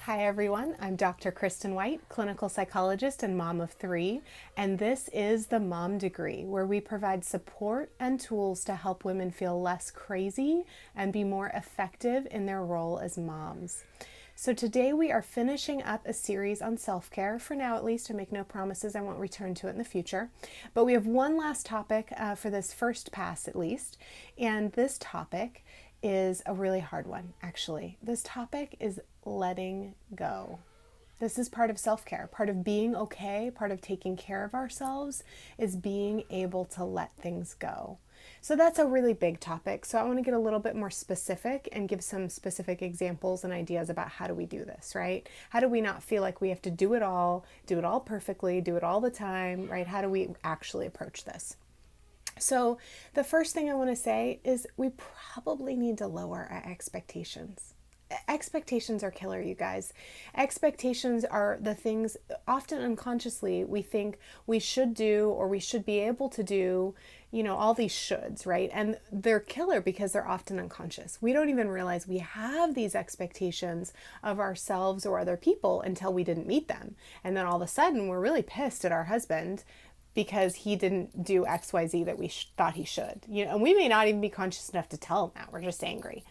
Hi everyone, I'm Dr. Kristen White, clinical psychologist and mom of three, and this is the Mom Degree, where we provide support and tools to help women feel less crazy and be more effective in their role as moms. So today we are finishing up a series on self-care, for now at least. I make no promises, I won't return to it in the future. But we have one last topic for this first pass at least, and this topic is a really hard one, actually. This topic is letting go. This is part of self-care. Part of being okay, part of taking care of ourselves is being able to let things go. So that's a really big topic. So I want to get a little bit more specific and give some specific examples and ideas about how do we do this, right? How do we not feel like we have to do it all perfectly, do it all the time, right? How do we actually approach this? So the first thing I want to say is we probably need to lower our expectations. Expectations are killer, you guys. Expectations are the things often unconsciously we think we should do or we should be able to do, all these shoulds, right? And they're killer because they're often unconscious. We don't even realize we have these expectations of ourselves or other people until we didn't meet them. And then all of a sudden we're really pissed at our husband because he didn't do XYZ that we thought he should. And we may not even be conscious enough to tell him that. We're just angry.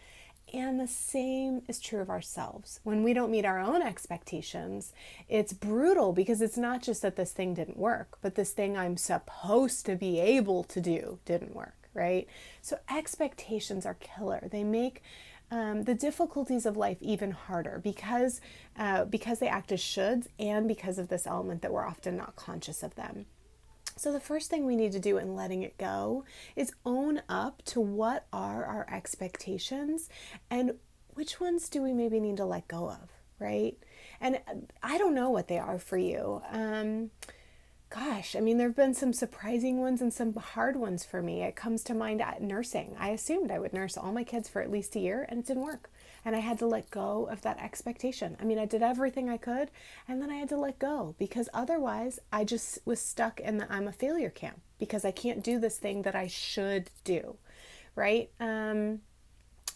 And the same is true of ourselves. When we don't meet our own expectations, it's brutal because it's not just that this thing didn't work, but this thing I'm supposed to be able to do didn't work, right? So expectations are killer. They make the difficulties of life even harder because they act as shoulds and because of this element that we're often not conscious of them. So the first thing we need to do in letting it go is own up to what are our expectations and which ones do we maybe need to let go of, right? And I don't know what they are for you. There have been some surprising ones and some hard ones for me. It comes to mind at nursing. I assumed I would nurse all my kids for at least a year and it didn't work. And I had to let go of that expectation. I did everything I could and then I had to let go because otherwise I just was stuck in the I'm a failure camp because I can't do this thing that I should do, right?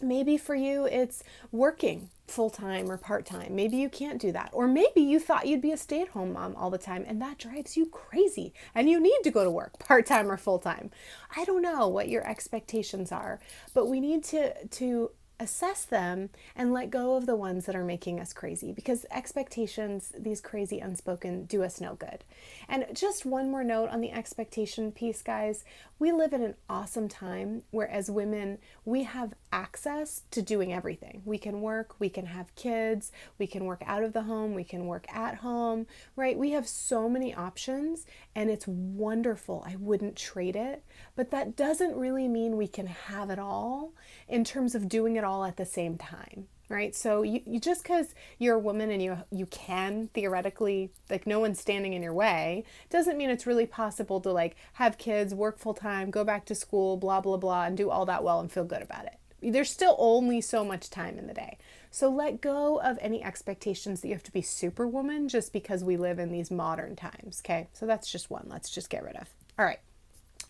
Maybe for you it's working full-time or part-time. Maybe you can't do that. Or maybe you thought you'd be a stay-at-home mom all the time and that drives you crazy and you need to go to work part-time or full-time. I don't know what your expectations are, but we need to assess them and let go of the ones that are making us crazy because expectations, these crazy unspoken, do us no good. And just one more note on the expectation piece, guys. We live in an awesome time where as women, we have access to doing everything. We can work, we can have kids, we can work out of the home, we can work at home, right? We have so many options and it's wonderful. I wouldn't trade it, but that doesn't really mean we can have it all in terms of doing it all at the same time, right? So you just because you're a woman and you can theoretically, like no one's standing in your way, doesn't mean it's really possible to like have kids, work full time, go back to school, blah, blah, blah, and do all that well and feel good about it. There's still only so much time in the day. So let go of any expectations that you have to be superwoman just because we live in these modern times, okay? So that's just one. Let's just get rid of. All right.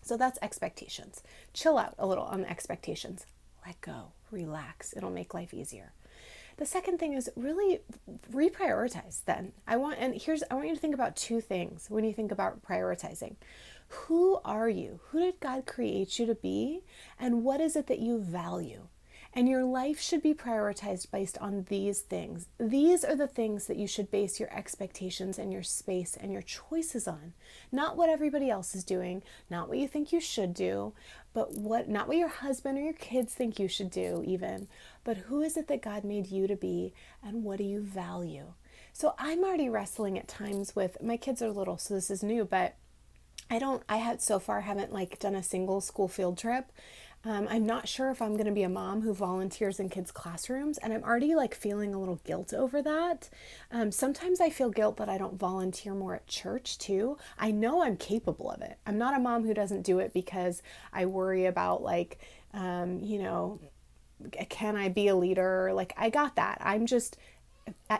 So that's expectations. Chill out a little on the expectations. Let go. Relax. It'll make life easier. The second thing is really reprioritize then. I want you to think about two things when you think about prioritizing. Who are you? Who did God create you to be? And what is it that you value? And your life should be prioritized based on these things. These are the things that you should base your expectations and your space and your choices on. Not what everybody else is doing, not what you think you should do, but not what your husband or your kids think you should do even, but who is it that God made you to be and what do you value? So I'm already wrestling at times with, my kids are little, so this is new, but haven't like done a single school field trip. I'm not sure if I'm going to be a mom who volunteers in kids' classrooms, and I'm already like feeling a little guilt over that. Sometimes I feel guilt that I don't volunteer more at church too. I know I'm capable of it. I'm not a mom who doesn't do it because I worry about like, can I be a leader? Like I got that. I'm just,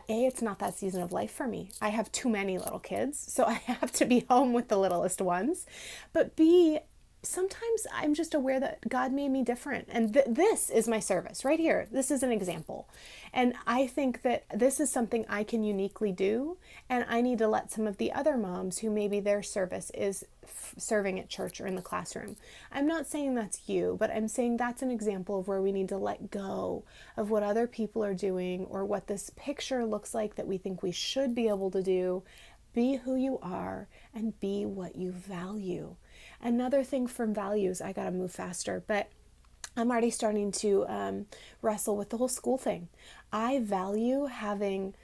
it's not that season of life for me. I have too many little kids, so I have to be home with the littlest ones. But B, sometimes I'm just aware that God made me different. And this is my service right here. This is an example. And I think that this is something I can uniquely do. And I need to let some of the other moms who maybe their service is serving at church or in the classroom. I'm not saying that's you, but I'm saying that's an example of where we need to let go of what other people are doing or what this picture looks like that we think we should be able to do. Be who you are and be what you value. Another thing from values, I got to move faster, but I'm already starting to wrestle with the whole school thing. I value having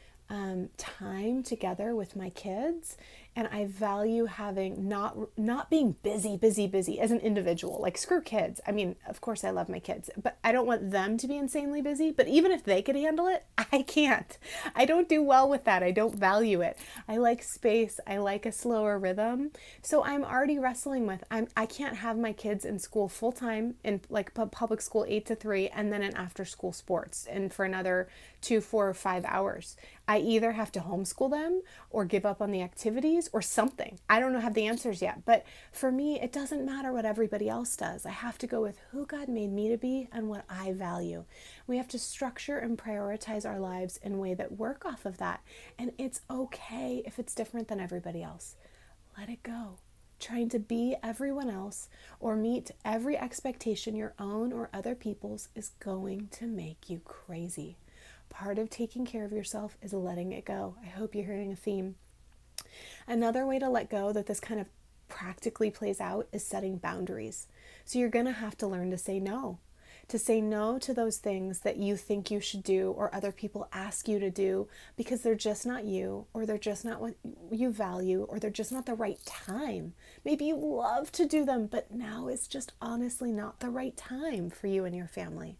time together with my kids, and I value having not being busy as an individual. Like, screw kids. I mean, of course I love my kids, but I don't want them to be insanely busy. But even if they could handle it, I can't. I don't do well with that. I don't value it. I like space. I like a slower rhythm. So I'm already wrestling with, I can't have my kids in school full time in like public school 8 to 3 and then in after school sports and for another 2, 4, or 5 hours. I either have to homeschool them or give up on the activities or something. I don't have the answers yet, but for me, it doesn't matter what everybody else does. I have to go with who God made me to be and what I value. We have to structure and prioritize our lives in a way that work off of that. And it's okay if it's different than everybody else. Let it go. Trying to be everyone else or meet every expectation, your own or other people's, is going to make you crazy. Part of taking care of yourself is letting it go. I hope you're hearing a theme. Another way to let go that this kind of practically plays out is setting boundaries. So you're going to have to learn to say no. To say no to those things that you think you should do or other people ask you to do because they're just not you, or they're just not what you value, or they're just not the right time. Maybe you love to do them, but now it's just honestly not the right time for you and your family.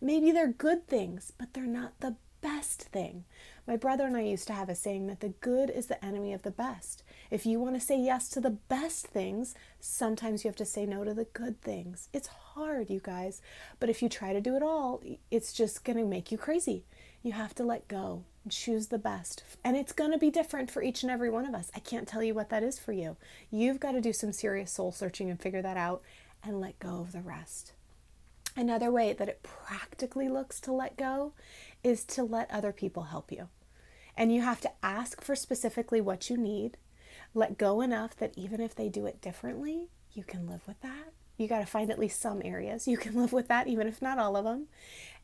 Maybe they're good things, but they're not the best thing. My brother and I used to have a saying that the good is the enemy of the best. If you want to say yes to the best things, sometimes you have to say no to the good things. It's hard, you guys, but if you try to do it all, it's just going to make you crazy. You have to let go and choose the best. And it's going to be different for each and every one of us. I can't tell you what that is for you. You've got to do some serious soul searching and figure that out and let go of the rest. Another way that it practically looks to let go is to let other people help you. And you have to ask for specifically what you need. Let go enough that even if they do it differently, you can live with that. You got to find at least some areas you can live with that, even if not all of them.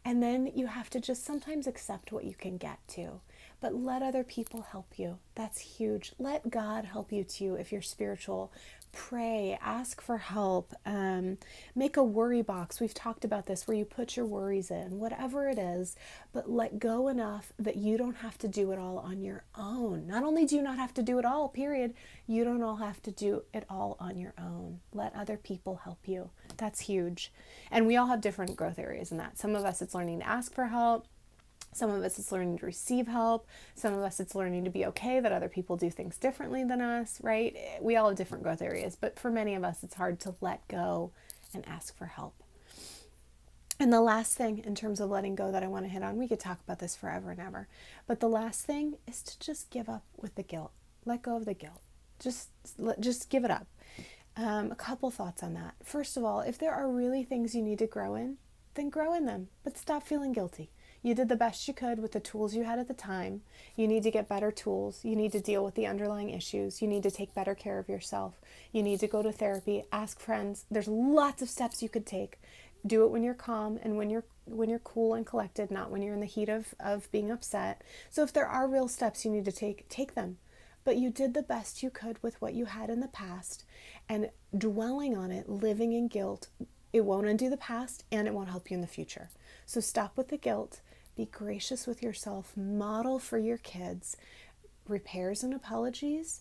And then you have to just sometimes accept what you can get to. But let other people help you. That's huge. Let God help you too if you're spiritual. Pray, ask for help, make a worry box. We've talked about this where you put your worries in, whatever it is, but let go enough that you don't have to do it all on your own. Not only do you not have to do it all, period, you don't all have to do it all on your own. Let other people help you. That's huge. And we all have different growth areas in that. Some of us, it's learning to ask for help. Some of us, it's learning to receive help. Some of us, it's learning to be okay that other people do things differently than us, right? We all have different growth areas, but for many of us, it's hard to let go and ask for help. And the last thing in terms of letting go that I want to hit on, we could talk about this forever and ever, but the last thing is to just give up with the guilt. Let go of the guilt. Just give it up. A couple thoughts on that. First of all, if there are really things you need to grow in, then grow in them, but stop feeling guilty. You did the best you could with the tools you had at the time. You need to get better tools. You need to deal with the underlying issues. You need to take better care of yourself. You need to go to therapy, ask friends. There's lots of steps you could take. Do it when you're calm and when you're cool and collected, not when you're in the heat of being upset. So if there are real steps you need to take them. But you did the best you could with what you had in the past, and dwelling on it, living in guilt, it won't undo the past and it won't help you in the future. So stop with the guilt. Be gracious with yourself, model for your kids repairs and apologies,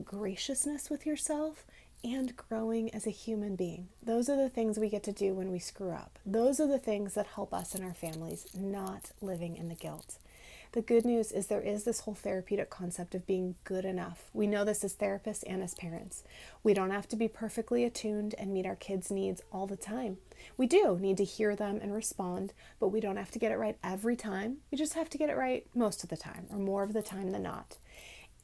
graciousness with yourself, and growing as a human being. Those are the things we get to do when we screw up. Those are the things that help us and our families, not living in the guilt. The good news is there is this whole therapeutic concept of being good enough. We know this as therapists and as parents. We don't have to be perfectly attuned and meet our kids' needs all the time. We do need to hear them and respond, but we don't have to get it right every time. We just have to get it right most of the time, or more of the time than not.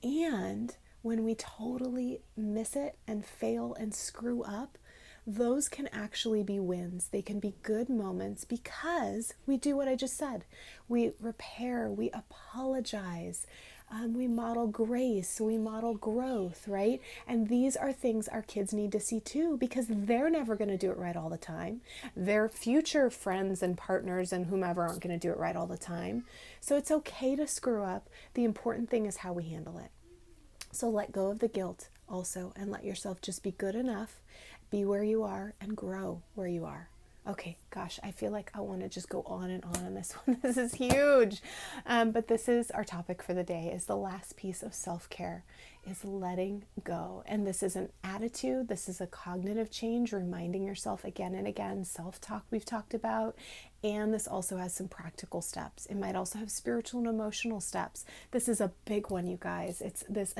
And when we totally miss it and fail and screw up, those can actually be wins. They can be good moments because we do what I just said. We repair, we apologize, we model grace, we model growth, right? And these are things our kids need to see too, because they're never going to do it right all the time. Their future friends and partners and whomever aren't going to do it right all the time. So it's okay to screw up. The important thing is how we handle it. So let go of the guilt also and let yourself just be good enough, be where you are, and grow where you are. Okay, gosh, I feel like I want to just go on and on this one. This is huge. But this is our topic for the day, is the last piece of self-care, is letting go. And this is an attitude. This is a cognitive change, reminding yourself again and again, self-talk we've talked about. And this also has some practical steps. It might also have spiritual and emotional steps. This is a big one, you guys. A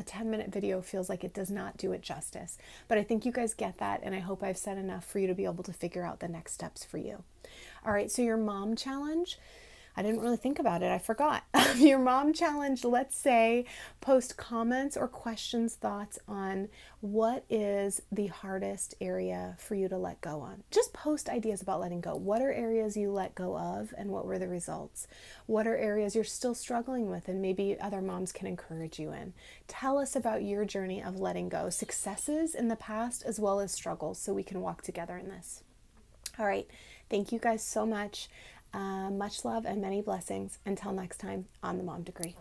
10-minute video feels like it does not do it justice. But I think you guys get that, and I hope I've said enough for you to be able to figure out the next steps for you. All right, so your mom challenge. I didn't really think about it. I forgot. Your mom challenge, let's say, post comments or questions, thoughts on what is the hardest area for you to let go on. Just post ideas about letting go. What are areas you let go of and what were the results? What are areas you're still struggling with and maybe other moms can encourage you in? Tell us about your journey of letting go, successes in the past as well as struggles, so we can walk together in this. All right. Thank you guys so much. Much love and many blessings. Until next time on The Mom Degree.